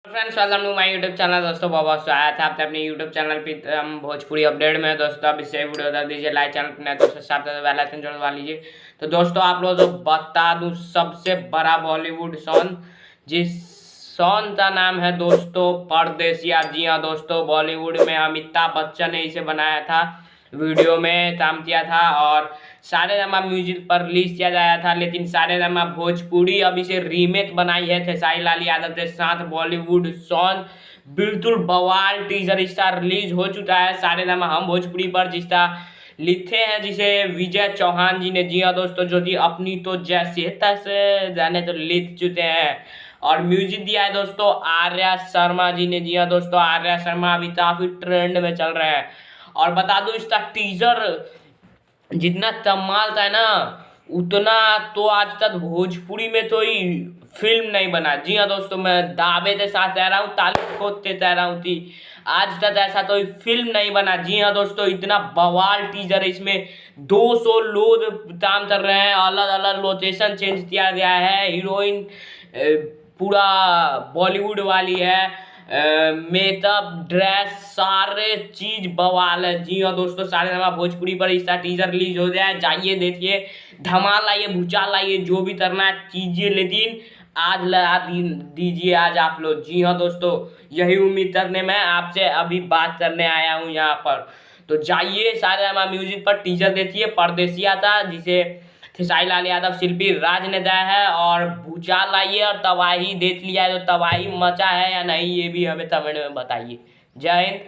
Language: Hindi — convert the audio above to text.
Friends welcome to my YouTube channel. दोस्तों बहुत बहुत स्वागत है आपने अपने यूट्यूब चैनल पे हम भोजपुरी अपडेट में। दोस्तों अब इससे वीडियो बता दीजिए, लाइक चैनल पर नए दोस्तों साथ बेल आइकन जरूर लीजिए। तो दोस्तों आप लोगों को बता दूं, सबसे बड़ा बॉलीवुड सॉन्ग, जिस सॉन्ग का नाम है दोस्तों परदेसिया। जी हाँ दोस्तों, बॉलीवुड में अमिताभ बच्चन ने इसे बनाया था, वीडियो में काम किया था और सारेगामा म्यूजिक पर रिलीज किया गया था। लेकिन सारेगामा भोजपुरी अब इसे रीमेक बनाई है खेसारी लाल यादव के साथ। बॉलीवुड सॉन्ग बिल्कुल बवाल टीजर इसका रिलीज हो चुका है सारेगामा हम भोजपुरी पर, जिसका लिखे हैं जिसे विजय चौहान जी ने। जी हाँ दोस्तों, जो कि अपनी तो जैसे तैसे जाने तो लिख चुके हैं और म्यूजिक दिया है दोस्तों आर्या शर्मा जी ने। जी हाँ दोस्तों, आर्या शर्मा अभी काफी ट्रेंड में चल रहे हैं। और बता दूं, इसका टीजर जितना कमाल था ना, उतना तो आज तक भोजपुरी में तो ही फिल्म नहीं बना। जी हाँ दोस्तों, मैं दावे के साथ कह रहा हूँ, ताली ठोकते कह रहा हूँ कि आज तक ऐसा तो फिल्म नहीं बना। जी हाँ दोस्तों, इतना बवाल टीजर है। इसमें 200 लोग काम कर रहे हैं, अलग अलग लोकेशन चेंज किया गया है, हीरोइन पूरा बॉलीवुड वाली है, मेकअप ड्रेस सारे चीज बवाल है। जी हाँ दोस्तों, सारे हमारा भोजपुरी पर इसका टीजर रिलीज हो जाए, जाइए देखिए, धमाल लाइए, भूचाल लाइए, जो भी करना है कीजिए, लेकिन आज लगा दीजिए आज आप लोग। जी हाँ दोस्तों, यही उम्मीद करने में आपसे अभी बात करने आया हूँ यहाँ पर। तो जाइए सारे हमारा म्यूजिक पर टीजर देखिए, परदेसिया था, जिसे खेसारी लाल यादव शिल्पी राज ने गाया है। और भूचाल लाइए और तबाही देख लिया है, तो तबाही मचा है या नहीं ये भी हमें कमेंट में बताइए। जय हिंद।